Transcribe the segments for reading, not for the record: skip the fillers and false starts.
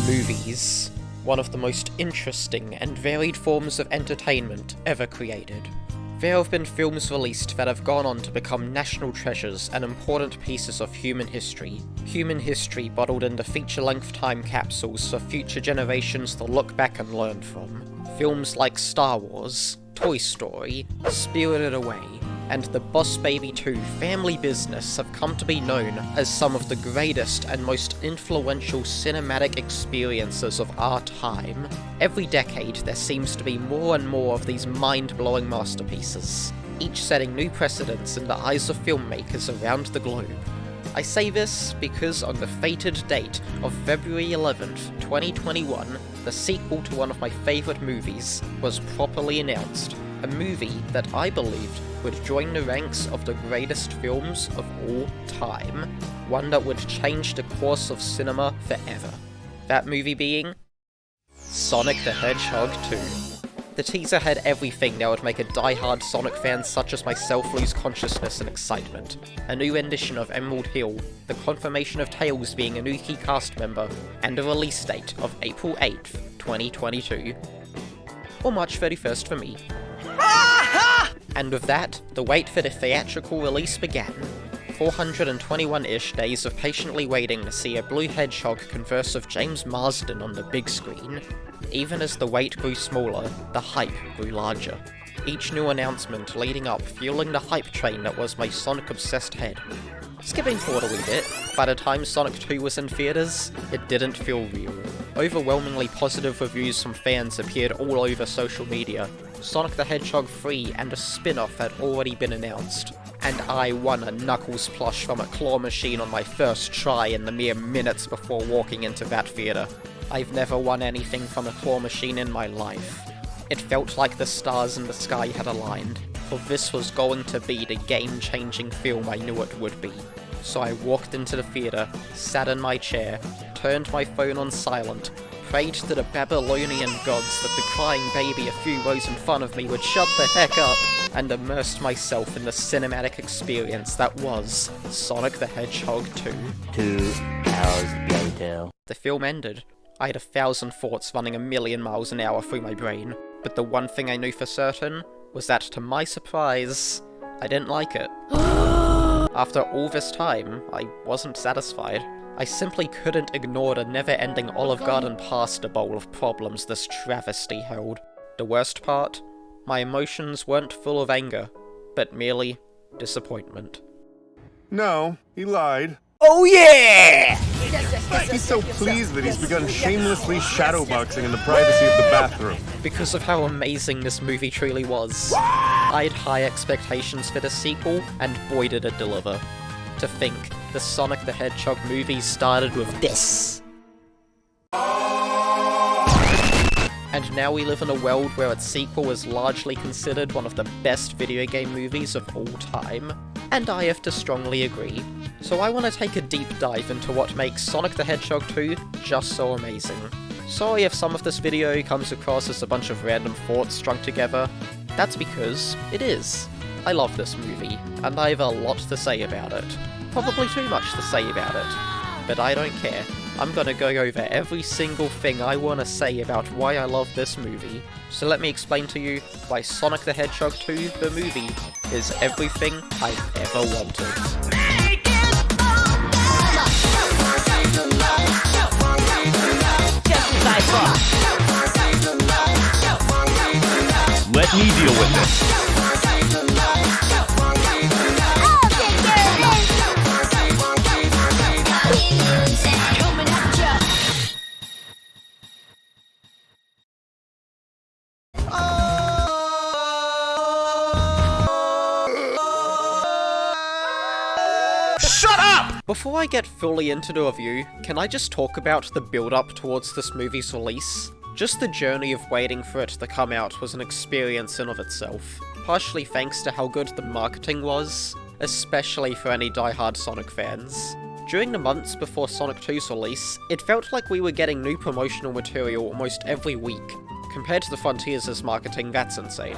Movies. One of the most interesting and varied forms of entertainment ever created. There have been films released that have gone on to become national treasures and important pieces of human history. Human history bottled into feature-length time capsules for future generations to look back and learn from. Films like Star Wars, Toy Story, Spirited Away, and the Boss Baby 2 Family Business have come to be known as some of the greatest and most influential cinematic experiences of our time. Every decade there seems to be more and more of these mind-blowing masterpieces, each setting new precedents in the eyes of filmmakers around the globe. I say this because on the fated date of February 11th, 2021, the sequel to one of my favourite movies was properly announced. A movie that I believed would join the ranks of the greatest films of all time. One that would change the course of cinema forever. That movie being Sonic the Hedgehog 2. The teaser had everything that would make a die-hard Sonic fan such as myself lose consciousness and excitement. A new rendition of Emerald Hill, the confirmation of Tails being a new key cast member, and a release date of April 8th, 2022. Or March 31st for me. And with that, the wait for the theatrical release began. 421-ish days of patiently waiting to see a blue hedgehog converse with James Marsden on the big screen. Even as the wait grew smaller, the hype grew larger. Each new announcement leading up fueling the hype train that was my Sonic-obsessed head. Skipping forward a wee bit, by the time Sonic 2 was in theaters, it didn't feel real. Overwhelmingly positive reviews from fans appeared all over social media. Sonic the Hedgehog 3 and a spin-off had already been announced, and I won a Knuckles plush from a claw machine on my first try in the mere minutes before walking into that theater. I've never won anything from a claw machine in my life. It felt like the stars in the sky had aligned, for this was going to be the game-changing film I knew it would be. So I walked into the theater, sat in my chair, turned my phone on silent, prayed to the Babylonian gods that the crying baby a few rows in front of me would shut the heck up, and immersed myself in the cinematic experience that was Sonic the Hedgehog 2. 2 hours later. The film ended. I had 1,000 thoughts running a million miles an hour through my brain, but the one thing I knew for certain was that, to my surprise, I didn't like it. After all this time, I wasn't satisfied. I simply couldn't ignore the never-ending Olive Garden pasta bowl of problems this travesty held. The worst part? My emotions weren't full of anger, but merely disappointment. No, he lied. Oh yeah! He's so pleased that he's begun shamelessly shadowboxing in the privacy of the bathroom. Because of how amazing this movie truly was. I had high expectations for the sequel, and boy did it deliver. To think, the Sonic the Hedgehog movie started with this. And now we live in a world where its sequel is largely considered one of the best video game movies of all time. And I have to strongly agree. So I want to take a deep dive into what makes Sonic the Hedgehog 2 just so amazing. Sorry if some of this video comes across as a bunch of random thoughts strung together. That's because it is. I love this movie, and I have a lot to say about it. Probably too much to say about it. But I don't care. I'm gonna go over every single thing I want to say about why I love this movie. So let me explain to you why Sonic the Hedgehog 2, the movie, is everything I've ever wanted. Let me deal with this. Shut up! Before I get fully into the review, can I just talk about the build-up towards this movie's release? Just the journey of waiting for it to come out was an experience in of itself, partially thanks to how good the marketing was, especially for any die-hard Sonic fans. During the months before Sonic 2's release, it felt like we were getting new promotional material almost every week. Compared to the Frontiers' marketing, that's insane.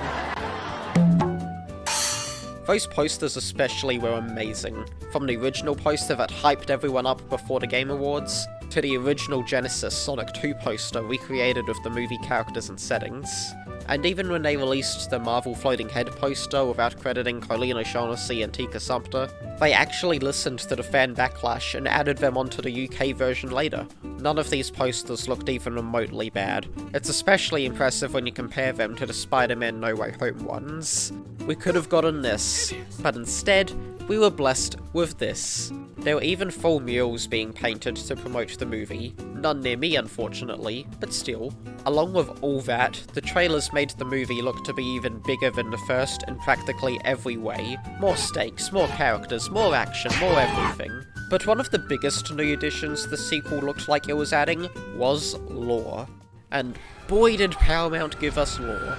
Those posters especially were amazing. From the original poster that hyped everyone up before the Game Awards, to the original Genesis Sonic 2 poster recreated with the movie characters and settings. And even when they released the Marvel Floating Head poster without crediting Colleen O'Shaughnessy and Tika Sumpter, they actually listened to the fan backlash and added them onto the UK version later. None of these posters looked even remotely bad. It's especially impressive when you compare them to the Spider-Man No Way Home ones. We could have gotten this, but instead, we were blessed with this. There were even full murals being painted to promote the movie. None near me, unfortunately, but still. Along with all that, the trailers made the movie look to be even bigger than the first in practically every way. More stakes, more characters, more action, more everything. But one of the biggest new additions the sequel looked like it was adding was lore. And boy did Paramount give us lore.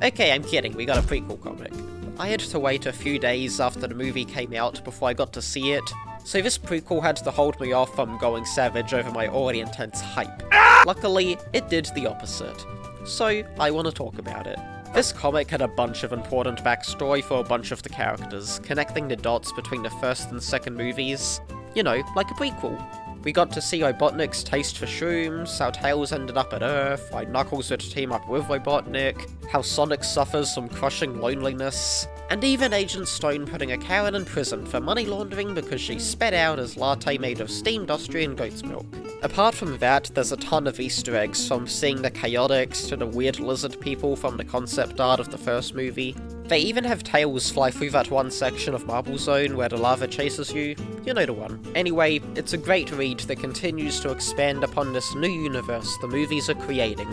Okay, I'm kidding, we got a prequel comic. I had to wait a few days after the movie came out before I got to see it, so this prequel had to hold me off from going savage over my already intense hype. Luckily, it did the opposite. So, I want to talk about it. This comic had a bunch of important backstory for a bunch of the characters, connecting the dots between the first and second movies. You know, like a prequel. We got to see Robotnik's taste for shrooms, how Tails ended up at Earth, why Knuckles would team up with Robotnik, how Sonic suffers from crushing loneliness, and even Agent Stone putting a Karen in prison for money laundering because she sped out his latte made of steamed Austrian goat's milk. Apart from that, there's a ton of Easter eggs, from seeing the Chaotix to the weird lizard people from the concept art of the first movie. They even have Tails fly through that one section of Marble Zone where the lava chases you. You know the one. Anyway, it's a great read that continues to expand upon this new universe the movies are creating,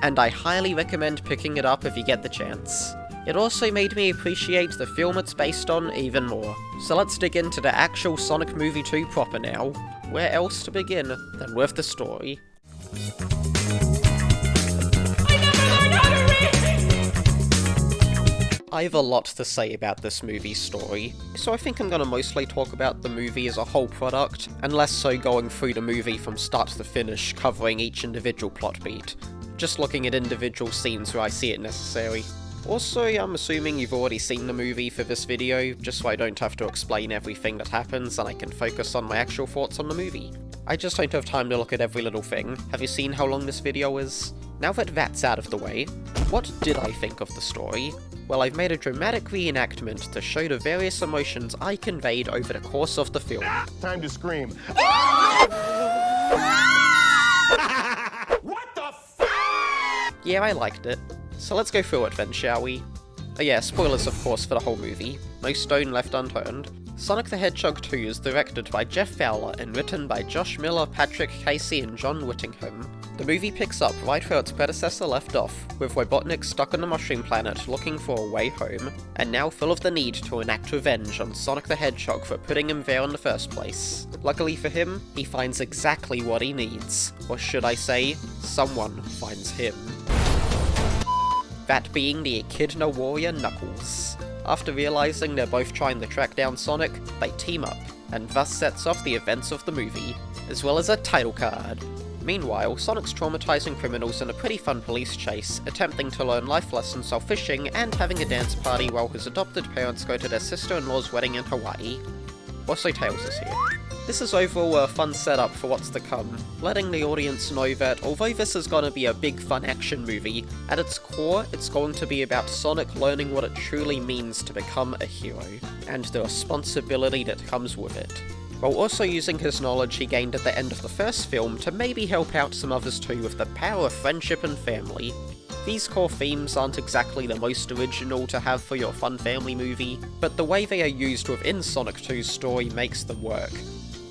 and I highly recommend picking it up if you get the chance. It also made me appreciate the film it's based on even more. So let's dig into the actual Sonic Movie 2 proper now. Where else to begin than with the story? I have a lot to say about this movie's story, so I think I'm gonna mostly talk about the movie as a whole product, and less so going through the movie from start to finish, covering each individual plot beat. Just looking at individual scenes where I see it necessary. Also, I'm assuming you've already seen the movie for this video, just so I don't have to explain everything that happens and I can focus on my actual thoughts on the movie. I just don't have time to look at every little thing. Have you seen how long this video is? Now that that's out of the way, what did I think of the story? Well, I've made a dramatic reenactment to show the various emotions I conveyed over the course of the film. Time to scream. What the f***? Yeah, I liked it. So let's go through it then, shall we? Oh yeah, spoilers of course for the whole movie. No stone left unturned. Sonic the Hedgehog 2 is directed by Jeff Fowler and written by Josh Miller, Patrick Casey, and John Whittingham. The movie picks up right where its predecessor left off, with Robotnik stuck on the Mushroom Planet looking for a way home, and now full of the need to enact revenge on Sonic the Hedgehog for putting him there in the first place. Luckily for him, he finds exactly what he needs. Or should I say, someone finds him. That being the Echidna warrior Knuckles. After realizing they're both trying to track down Sonic, they team up, and thus sets off the events of the movie, as well as a title card. Meanwhile, Sonic's traumatizing criminals in a pretty fun police chase, attempting to learn life lessons while fishing and having a dance party while his adopted parents go to their sister-in-law's wedding in Hawaii. Also, Tails is here. This is overall a fun setup for what's to come, letting the audience know that although this is going to be a big fun action movie, at its core it's going to be about Sonic learning what it truly means to become a hero, and the responsibility that comes with it, while also using his knowledge he gained at the end of the first film to maybe help out some others too with the power of friendship and family. These core themes aren't exactly the most original to have for your fun family movie, but the way they are used within Sonic 2's story makes them work.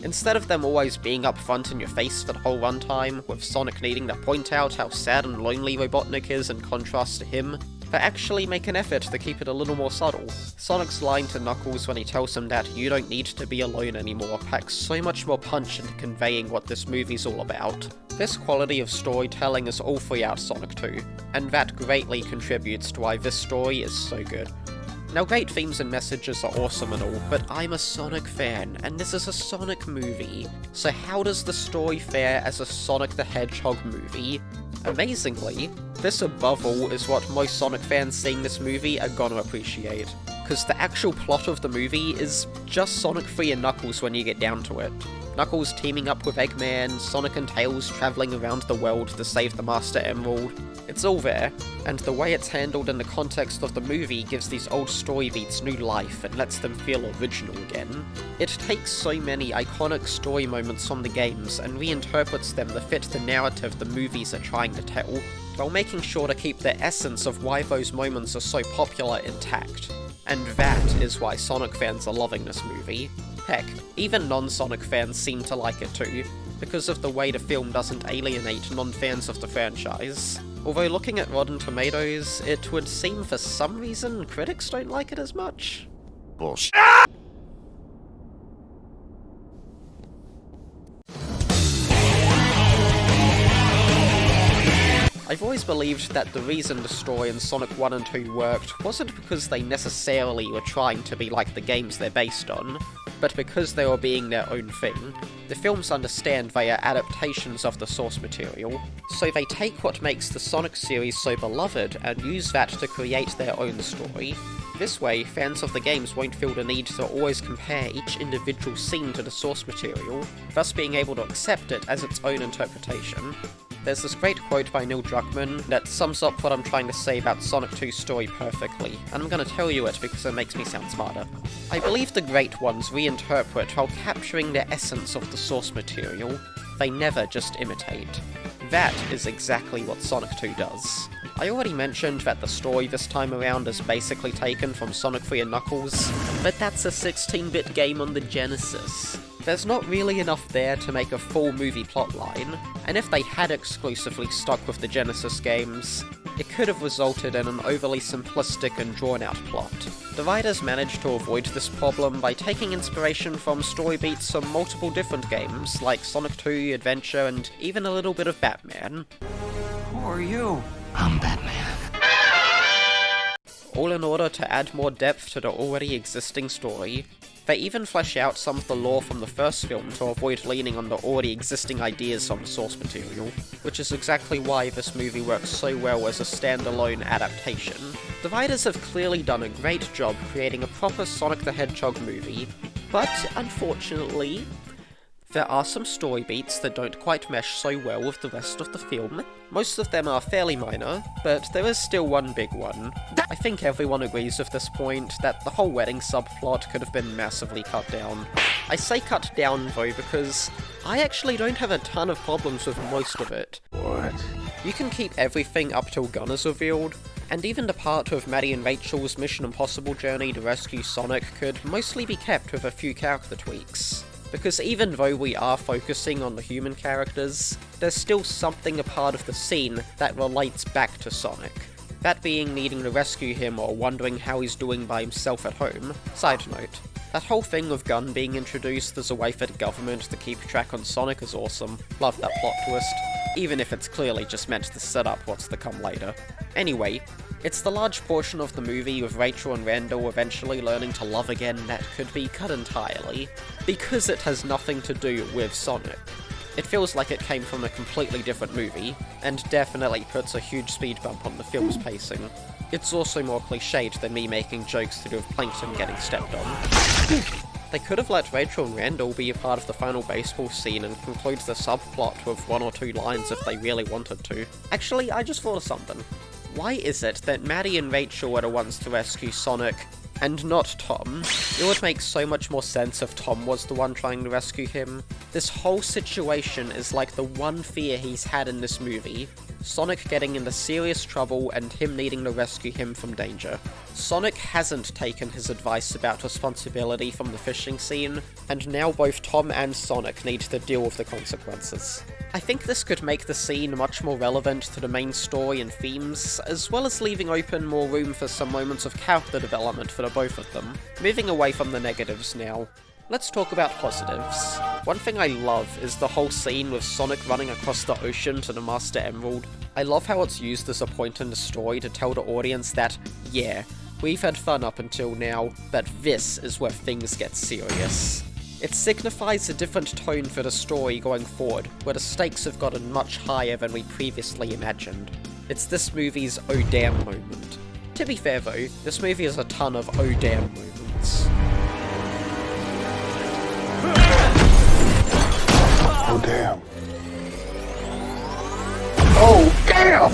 Instead of them always being up front in your face for the whole runtime, with Sonic needing to point out how sad and lonely Robotnik is in contrast to him, they actually make an effort to keep it a little more subtle. Sonic's line to Knuckles when he tells him that you don't need to be alone anymore packs so much more punch into conveying what this movie's all about. This quality of storytelling is all throughout Sonic 2, and that greatly contributes to why this story is so good. Now, great themes and messages are awesome and all, but I'm a Sonic fan, and this is a Sonic movie. So how does the story fare as a Sonic the Hedgehog movie? Amazingly, this above all is what most Sonic fans seeing this movie are gonna appreciate. because the actual plot of the movie is just Sonic 3 and Knuckles when you get down to it. Knuckles teaming up with Eggman, Sonic and Tails travelling around the world to save the Master Emerald. It's all there, and the way it's handled in the context of the movie gives these old story beats new life and lets them feel original again. It takes so many iconic story moments from the games and reinterprets them to fit the narrative the movies are trying to tell, while making sure to keep the essence of why those moments are so popular intact. And that is why Sonic fans are loving this movie. Heck, even non-Sonic fans seem to like it too, because of the way the film doesn't alienate non-fans of the franchise. Although looking at Rotten Tomatoes, it would seem for some reason critics don't like it as much. Bullshit. I've always believed that the reason the story in Sonic 1 and 2 worked wasn't because they necessarily were trying to be like the games they're based on, but because they were being their own thing. The films understand they are adaptations of the source material, so they take what makes the Sonic series so beloved and use that to create their own story. This way, fans of the games won't feel the need to always compare each individual scene to the source material, thus being able to accept it as its own interpretation. There's this great quote by Neil Druckmann that sums up what I'm trying to say about Sonic 2's story perfectly, and I'm going to tell you it because it makes me sound smarter. I believe the great ones reinterpret while capturing the essence of the source material. They never just imitate. That is exactly what Sonic 2 does. I already mentioned that the story this time around is basically taken from Sonic 3 and Knuckles, but that's a 16-bit game on the Genesis. There's not really enough there to make a full movie plotline, and if they had exclusively stuck with the Genesis games, it could have resulted in an overly simplistic and drawn-out plot. The writers managed to avoid this problem by taking inspiration from story beats from multiple different games, like Sonic 2, Adventure, and even a little bit of Batman. Who are you? I'm Batman. All in order to add more depth to the already existing story. They even flesh out some of the lore from the first film to avoid leaning on the already existing ideas from the source material, which is exactly why this movie works so well as a standalone adaptation. The writers have clearly done a great job creating a proper Sonic the Hedgehog movie, but unfortunately, there are some story beats that don't quite mesh so well with the rest of the film. Most of them are fairly minor, but there is still one big one. I think everyone agrees with this point that the whole wedding subplot could have been massively cut down. I say cut down though because I actually don't have a ton of problems with most of it. What? You can keep everything up till Gun is revealed, and even the part of Maddie and Rachel's Mission Impossible journey to rescue Sonic could mostly be kept with a few character tweaks. Because even though we are focusing on the human characters, there's still something a part of the scene that relates back to Sonic. That being needing to rescue him or wondering how he's doing by himself at home. Side note, that whole thing of Gun being introduced as a way for the government to keep track on Sonic is awesome. Love that plot twist, even if it's clearly just meant to set up what's to come later. Anyway, it's the large portion of the movie with Rachel and Randall eventually learning to love again that could be cut entirely, because it has nothing to do with Sonic. It feels like it came from a completely different movie, and definitely puts a huge speed bump on the film's pacing. It's also more cliched than me making jokes to do with Plankton getting stepped on. They could have let Rachel and Randall be a part of the final baseball scene and conclude the subplot with 1 or 2 lines if they really wanted to. Actually, I just thought of something. Why is it that Maddie and Rachel are the ones to rescue Sonic, and not Tom? It would make so much more sense if Tom was the one trying to rescue him. This whole situation is like the one fear he's had in this movie. Sonic getting into serious trouble and him needing to rescue him from danger. Sonic hasn't taken his advice about responsibility from the fishing scene, and now both Tom and Sonic need to deal with the consequences. I think this could make the scene much more relevant to the main story and themes, as well as leaving open more room for some moments of character development for the both of them. Moving away from the negatives now, let's talk about positives. One thing I love is the whole scene with Sonic running across the ocean to the Master Emerald. I love how it's used as a point in the story to tell the audience that, yeah, we've had fun up until now, but this is where things get serious. It signifies a different tone for the story going forward, where the stakes have gotten much higher than we previously imagined. It's this movie's oh damn moment. To be fair though, this movie has a ton of oh damn moments. Oh damn. Oh damn!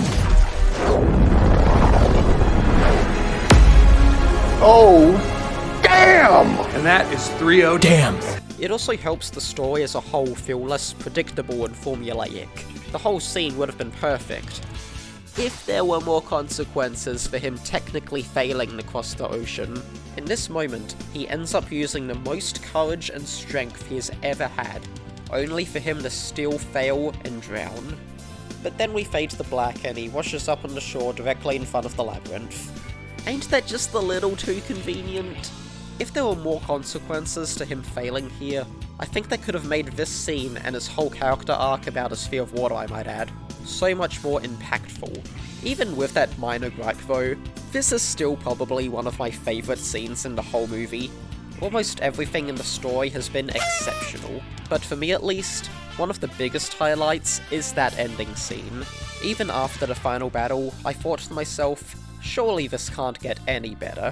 Oh damn! And that is 3-0 damn. It also helps the story as a whole feel less predictable and formulaic. The whole scene would have been perfect if there were more consequences for him technically failing to cross the ocean. In this moment, he ends up using the most courage and strength he has ever had, only for him to still fail and drown. But then we fade to black and he washes up on the shore directly in front of the labyrinth. Ain't that just a little too convenient? If there were more consequences to him failing here, I think they could have made this scene and his whole character arc about his fear of water, I might add, so much more impactful. Even with that minor gripe though, this is still probably one of my favourite scenes in the whole movie. Almost everything in the story has been exceptional, but for me at least, one of the biggest highlights is that ending scene. Even after the final battle, I thought to myself, surely this can't get any better.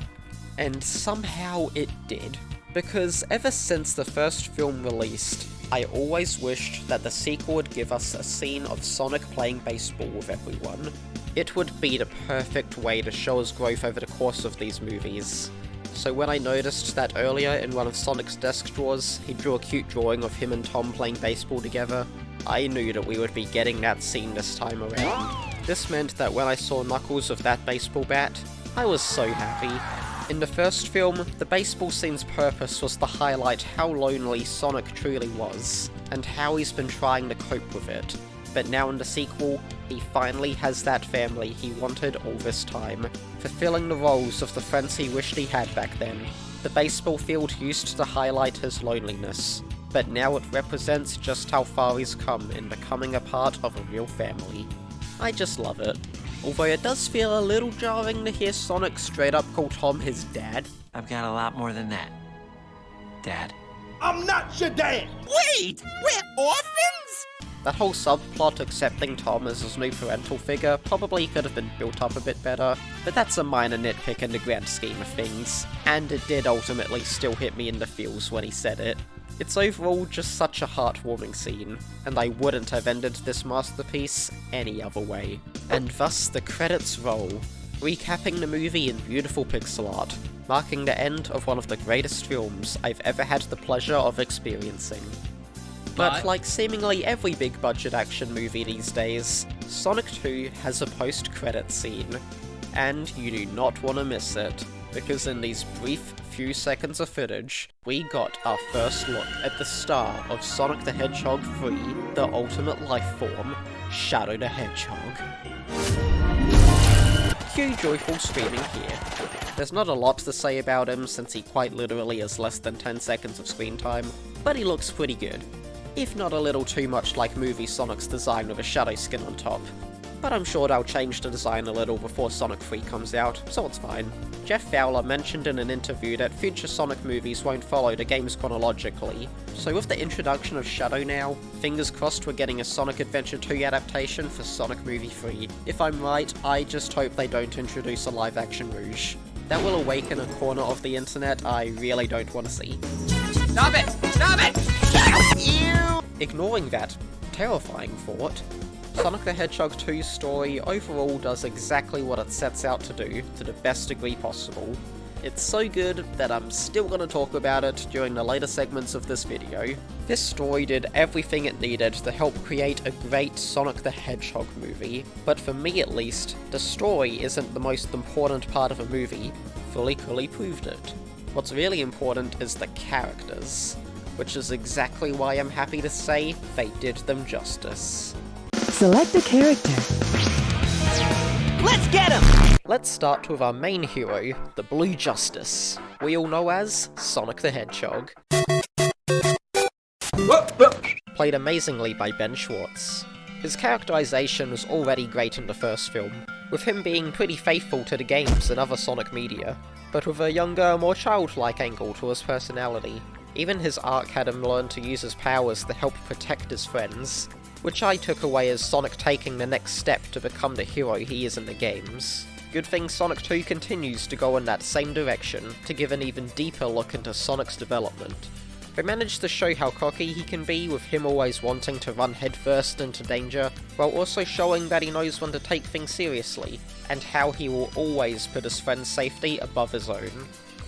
And somehow it did. Because ever since the first film released, I always wished that the sequel would give us a scene of Sonic playing baseball with everyone. It would be the perfect way to show his growth over the course of these movies. So when I noticed that earlier in one of Sonic's desk drawers, he drew a cute drawing of him and Tom playing baseball together, I knew that we would be getting that scene this time around. This meant that when I saw Knuckles with that baseball bat, I was so happy. In the first film, the baseball scene's purpose was to highlight how lonely Sonic truly was, and how he's been trying to cope with it. But now in the sequel, he finally has that family he wanted all this time, fulfilling the roles of the friends he wished he had back then. The baseball field used to highlight his loneliness, but now it represents just how far he's come in becoming a part of a real family. I just love it. Although it does feel a little jarring to hear Sonic straight up call Tom his dad. I've got a lot more than that. Dad. I'm not your dad! Wait! We're orphans?! That whole subplot accepting Tom as his new parental figure probably could have been built up a bit better, but that's a minor nitpick in the grand scheme of things, and it did ultimately still hit me in the feels when he said it. It's overall just such a heartwarming scene, and I wouldn't have ended this masterpiece any other way. And thus the credits roll, recapping the movie in beautiful pixel art, marking the end of one of the greatest films I've ever had the pleasure of experiencing. But like seemingly every big budget action movie these days, Sonic 2 has a post-credits scene, and you do not want to miss it, because in these brief few seconds of footage, we got our first look at the star of Sonic the Hedgehog 3, the ultimate life form, Shadow the Hedgehog. Cue joyful screaming here. There's not a lot to say about him since he quite literally has less than 10 seconds of screen time, but he looks pretty good. If not a little too much like movie Sonic's design with a shadow skin on top. But I'm sure they'll change the design a little before Sonic 3 comes out, so it's fine. Jeff Fowler mentioned in an interview that future Sonic movies won't follow the games chronologically, so with the introduction of Shadow now, fingers crossed we're getting a Sonic Adventure 2 adaptation for Sonic Movie 3. If I'm right, I just hope they don't introduce a live-action Rouge. That will awaken a corner of the internet I really don't want to see. Stop it! Stop it! Ew! Ignoring that terrifying thought, Sonic the Hedgehog 2's story overall does exactly what it sets out to do, to the best degree possible. It's so good that I'm still going to talk about it during the later segments of this video. This story did everything it needed to help create a great Sonic the Hedgehog movie, but for me at least, the story isn't the most important part of a movie. Fully proved it. What's really important is the characters, which is exactly why I'm happy to say they did them justice. Select a character. Let's get him! Let's start with our main hero, the Blue Justice, we all know as Sonic the Hedgehog. Played amazingly by Ben Schwartz. His characterization was already great in the first film, with him being pretty faithful to the games and other Sonic media, but with a younger, more childlike angle to his personality. Even his arc had him learn to use his powers to help protect his friends, which I took away as Sonic taking the next step to become the hero he is in the games. Good thing Sonic 2 continues to go in that same direction to give an even deeper look into Sonic's development. They managed to show how cocky he can be, with him always wanting to run headfirst into danger, while also showing that he knows when to take things seriously, and how he will always put his friend's safety above his own.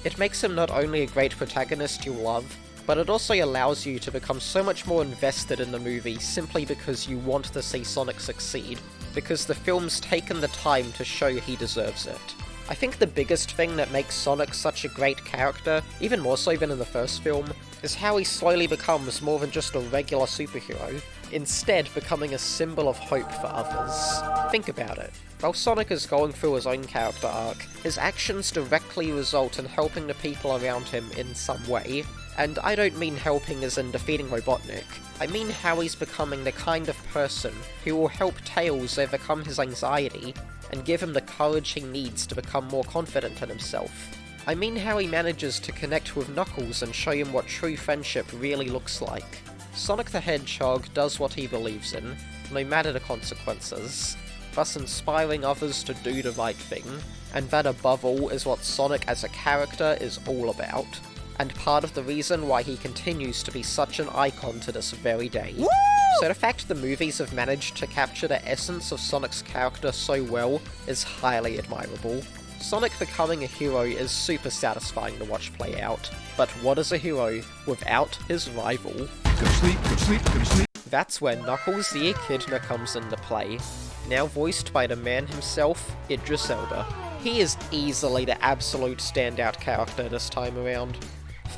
It makes him not only a great protagonist you'll love, but it also allows you to become so much more invested in the movie simply because you want to see Sonic succeed, because the film's taken the time to show he deserves it. I think the biggest thing that makes Sonic such a great character, even more so than in the first film, is how he slowly becomes more than just a regular superhero, instead becoming a symbol of hope for others. Think about it. While Sonic is going through his own character arc, his actions directly result in helping the people around him in some way, and I don't mean helping as in defeating Robotnik. I mean how he's becoming the kind of person who will help Tails overcome his anxiety and give him the courage he needs to become more confident in himself. I mean how he manages to connect with Knuckles and show him what true friendship really looks like. Sonic the Hedgehog does what he believes in, no matter the consequences, thus inspiring others to do the right thing, and that above all is what Sonic as a character is all about, and part of the reason why he continues to be such an icon to this very day. Woo! So the fact the movies have managed to capture the essence of Sonic's character so well is highly admirable. Sonic becoming a hero is super satisfying to watch play out, but what is a hero without his rival? Go to sleep, go to sleep, go to sleep. That's where Knuckles the Echidna comes into play, now voiced by the man himself, Idris Elba. He is easily the absolute standout character this time around.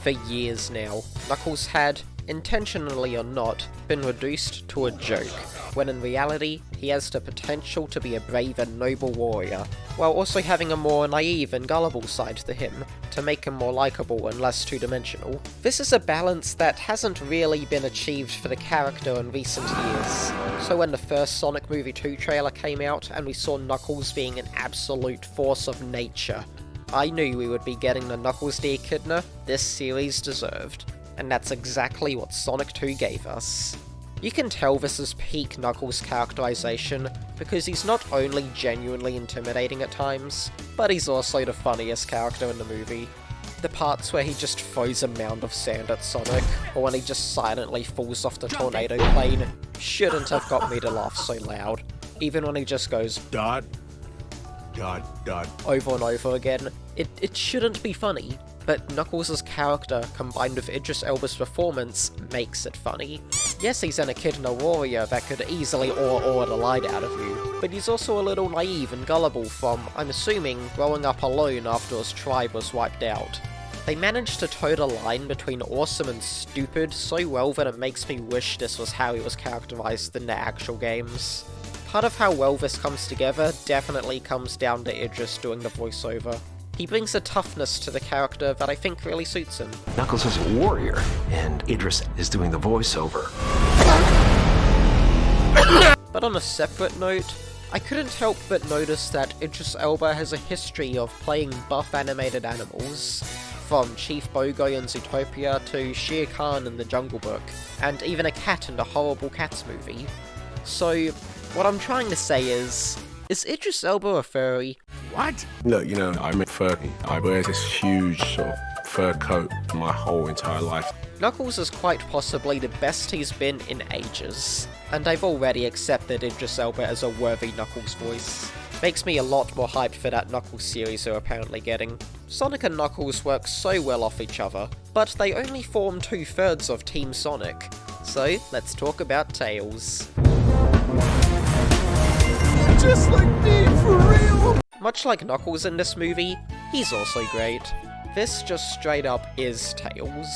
For years now, Knuckles had, intentionally or not, been reduced to a joke, when in reality, he has the potential to be a brave and noble warrior, while also having a more naive and gullible side to him, to make him more likeable and less two-dimensional. This is a balance that hasn't really been achieved for the character in recent years. So when the first Sonic Movie 2 trailer came out and we saw Knuckles being an absolute force of nature, I knew we would be getting the Knuckles the Echidna this series deserved, and that's exactly what Sonic 2 gave us. You can tell this is peak Knuckles characterization because he's not only genuinely intimidating at times, but he's also the funniest character in the movie. The parts where he just throws a mound of sand at Sonic, or when he just silently falls off the tornado plane, shouldn't have got me to laugh so loud. Even when he just goes Dot. over and over again, it shouldn't be funny. But Knuckles' character, combined with Idris Elba's performance, makes it funny. Yes, he's an Echidna warrior that could easily awe the light out of you, but he's also a little naive and gullible from, I'm assuming, growing up alone after his tribe was wiped out. They managed to toe the line between awesome and stupid so well that it makes me wish this was how he was characterized in the actual games. Part of how well this comes together definitely comes down to Idris doing the voiceover. He brings a toughness to the character that I think really suits him. Knuckles is a warrior, and Idris is doing the voiceover. But on a separate note, I couldn't help but notice that Idris Elba has a history of playing buff animated animals, from Chief Bogo in Zootopia to Shere Khan in The Jungle Book, and even a cat in the Horrible Cats movie. So, what I'm trying to say is Idris Elba a furry? What? Look, you know, I'm a furry. I wear this huge sort of fur coat my whole entire life. Knuckles is quite possibly the best he's been in ages, and I've already accepted Idris Elba as a worthy Knuckles voice. Makes me a lot more hyped for that Knuckles series they're apparently getting. Sonic and Knuckles work so well off each other, but they only form 2/3 of Team Sonic. So, let's talk about Tails. Just like me, for real! Much like Knuckles in this movie, he's also great. This just straight up is Tails,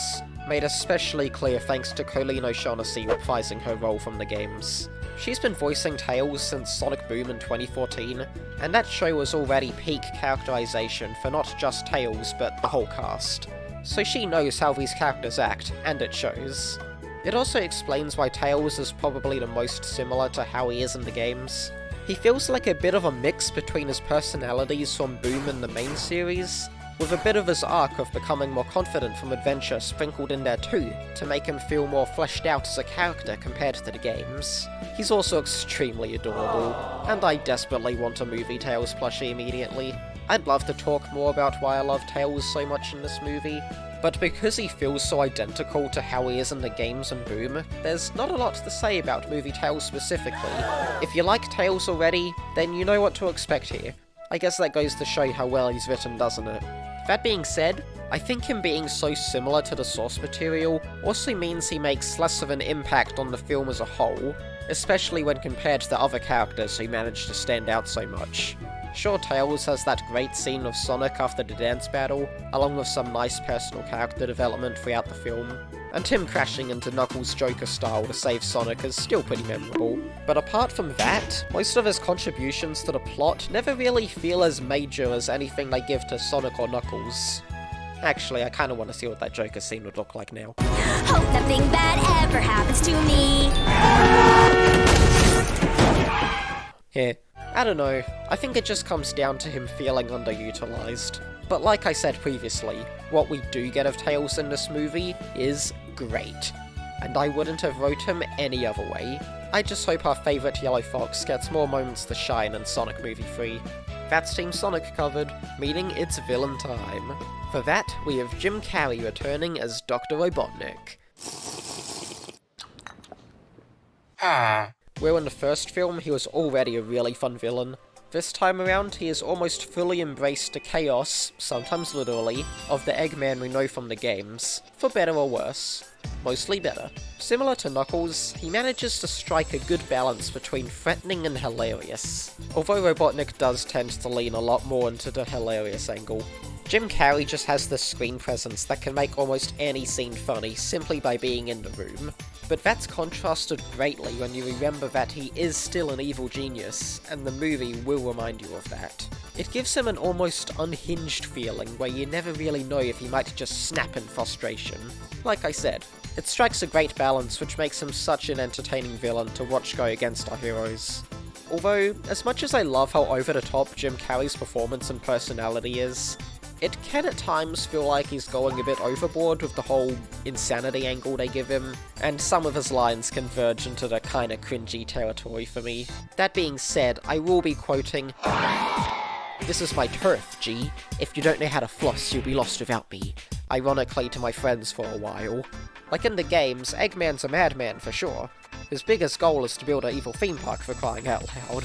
made especially clear thanks to Colleen O'Shaughnessy reprising her role from the games. She's been voicing Tails since Sonic Boom in 2014, and that show was already peak characterization for not just Tails but the whole cast. So she knows how these characters act, and it shows. It also explains why Tails is probably the most similar to how he is in the games. He feels like a bit of a mix between his personalities from Boom and the main series, with a bit of his arc of becoming more confident from adventure sprinkled in there too, to make him feel more fleshed out as a character compared to the games. He's also extremely adorable, and I desperately want a movie Tails plushie immediately. I'd love to talk more about why I love Tails so much in this movie, but because he feels so identical to how he is in the games and Boom, there's not a lot to say about movie Tails specifically. If you like Tails already, then you know what to expect here. I guess that goes to show how well he's written, doesn't it? That being said, I think him being so similar to the source material also means he makes less of an impact on the film as a whole, especially when compared to the other characters who managed to stand out so much. Sure, Tails has that great scene of Sonic after the dance battle, along with some nice personal character development throughout the film, and him crashing into Knuckles' Joker style to save Sonic is still pretty memorable. But apart from that, most of his contributions to the plot never really feel as major as anything they give to Sonic or Knuckles. Actually, I kinda wanna see what that Joker scene would look like now. Hope nothing bad ever happens to me. Here. I don't know, I think it just comes down to him feeling underutilized. But like I said previously, what we do get of Tails in this movie is great. And I wouldn't have wrote him any other way. I just hope our favourite Yellow Fox gets more moments to shine in Sonic Movie 3. That's Team Sonic covered, meaning it's villain time. For that, we have Jim Carrey returning as Dr. Robotnik. Where in the first film he was already a really fun villain, this time around he has almost fully embraced the chaos, sometimes literally, of the Eggman we know from the games, for better or worse. Mostly better. Similar to Knuckles, he manages to strike a good balance between threatening and hilarious, although Robotnik does tend to lean a lot more into the hilarious angle. Jim Carrey just has this screen presence that can make almost any scene funny simply by being in the room, but that's contrasted greatly when you remember that he is still an evil genius, and the movie will remind you of that. It gives him an almost unhinged feeling where you never really know if he might just snap in frustration. Like I said, it strikes a great balance which makes him such an entertaining villain to watch go against our heroes. Although, as much as I love how over-the-top Jim Carrey's performance and personality is, it can at times feel like he's going a bit overboard with the whole insanity angle they give him, and some of his lines can verge into the kinda cringy territory for me. That being said, I will be quoting, "This is my turf, G. If you don't know how to floss, you'll be lost without me," ironically to my friends for a while. Like in the games, Eggman's a madman for sure. His biggest goal is to build an evil theme park, for crying out loud.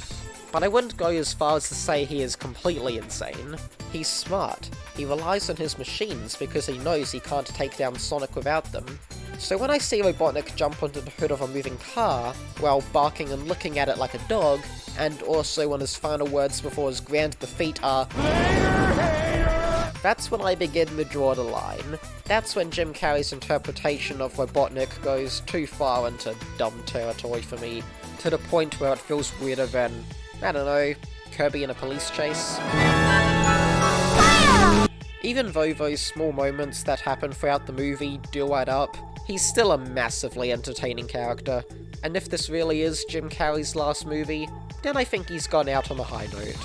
But I wouldn't go as far as to say he is completely insane. He's smart. He relies on his machines because he knows he can't take down Sonic without them. So when I see Robotnik jump onto the hood of a moving car, while barking and looking at it like a dog, and also when his final words before his grand defeat are, that's when I begin to draw the line. That's when Jim Carrey's interpretation of Robotnik goes too far into dumb territory for me, to the point where it feels weirder than, I don't know, Kirby in a police chase. Even though those small moments that happen throughout the movie do add up, he's still a massively entertaining character, and if this really is Jim Carrey's last movie, then I think he's gone out on a high note.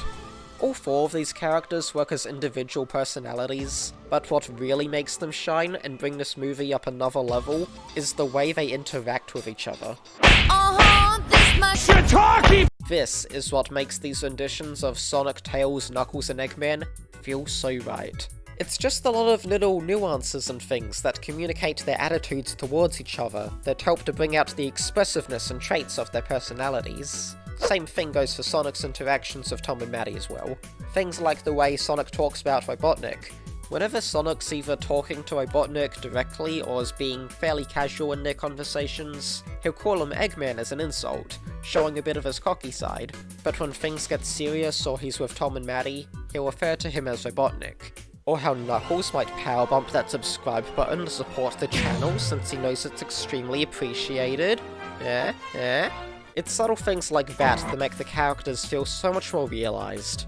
All four of these characters work as individual personalities, but what really makes them shine and bring this movie up another level is the way they interact with each other. This is what makes these renditions of Sonic, Tails, Knuckles, and Eggman feel so right. It's just a lot of little nuances and things that communicate their attitudes towards each other that help to bring out the expressiveness and traits of their personalities. Same thing goes for Sonic's interactions with Tom and Maddie as well. Things like the way Sonic talks about Robotnik. Whenever Sonic's either talking to Robotnik directly or is being fairly casual in their conversations, he'll call him Eggman as an insult, showing a bit of his cocky side, but when things get serious or he's with Tom and Maddie, he'll refer to him as Robotnik. Or how Knuckles might power bump that subscribe button to support the channel since he knows it's extremely appreciated. It's subtle things like that make the characters feel so much more realised.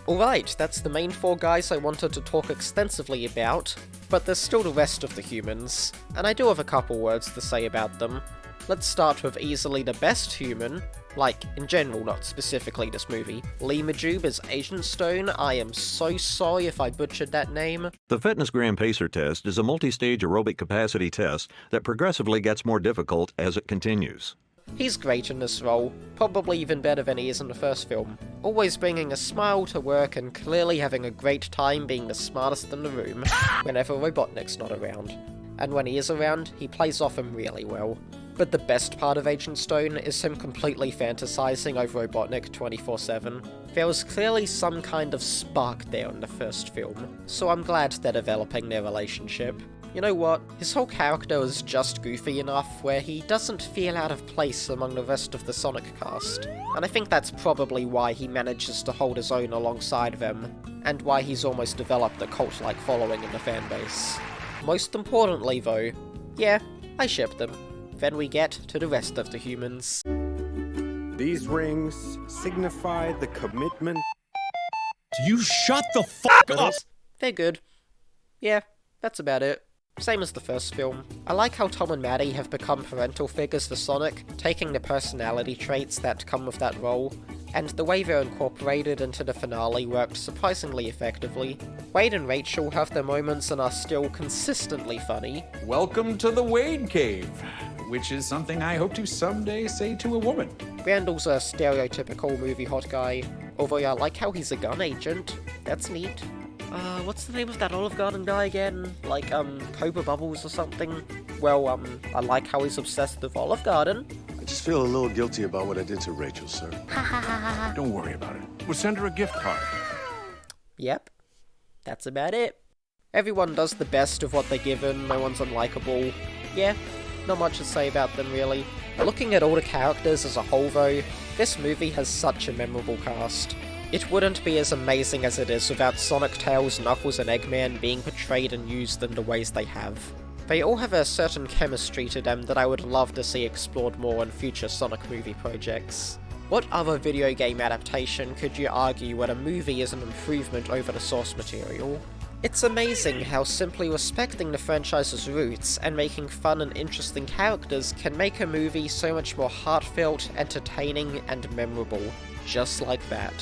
Alright, that's the main four guys I wanted to talk extensively about, but there's still the rest of the humans, and I do have a couple words to say about them. Let's start with easily the best human, like, in general, not specifically this movie. Lee Majube as Agent Stone. I am so sorry if I butchered that name. The Fitness Gram Pacer test is a multi-stage aerobic capacity test that progressively gets more difficult as it continues. He's great in this role, probably even better than he is in the first film. Always bringing a smile to work and clearly having a great time being the smartest in the room whenever Robotnik's not around. And when he is around, he plays off him really well. But the best part of Agent Stone is him completely fantasizing over Robotnik 24/7. There was clearly some kind of spark there in the first film, so I'm glad they're developing their relationship. You know what? His whole character is just goofy enough where he doesn't feel out of place among the rest of the Sonic cast. And I think that's probably why he manages to hold his own alongside them, and why he's almost developed a cult-like following in the fanbase. Most importantly though, yeah, I ship them. Then we get to the rest of the humans. These rings signify the commitment. You shut the fuck up! They're good. Yeah, that's about it. Same as the first film. I like how Tom and Maddie have become parental figures for Sonic, taking the personality traits that come with that role, and the way they're incorporated into the finale worked surprisingly effectively. Wade and Rachel have their moments and are still consistently funny. Welcome to the Wade Cave, which is something I hope to someday say to a woman. Randall's a stereotypical movie hot guy, although I like how he's a gun agent. That's neat. What's the name of that Olive Garden guy again? Like, Cobra Bubbles or something? Well, I like how he's obsessed with Olive Garden. I just feel a little guilty about what I did to Rachel, sir. Don't worry about it. We'll send her a gift card. Yep. That's about it. Everyone does the best of what they're given, no one's unlikable. Yeah, not much to say about them really. Looking at all the characters as a whole though, this movie has such a memorable cast. It wouldn't be as amazing as it is without Sonic, Tails, Knuckles and Eggman being portrayed and used in the ways they have. They all have a certain chemistry to them that I would love to see explored more in future Sonic movie projects. What other video game adaptation could you argue when a movie is an improvement over the source material? It's amazing how simply respecting the franchise's roots and making fun and interesting characters can make a movie so much more heartfelt, entertaining, and memorable, just like that.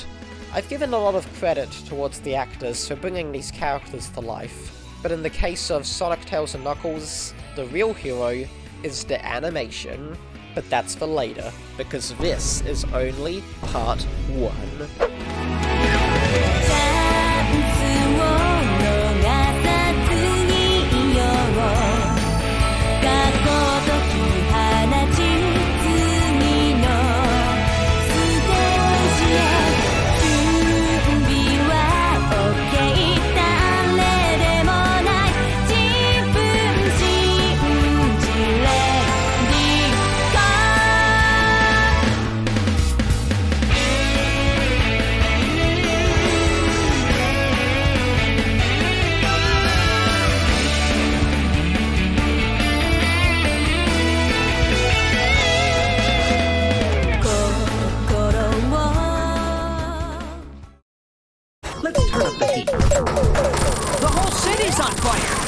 I've given a lot of credit towards the actors for bringing these characters to life, but in the case of Sonic, Tails and Knuckles, the real hero is the animation. But that's for later, because this is only part 1. Let's turn up the heat. The whole city's on fire!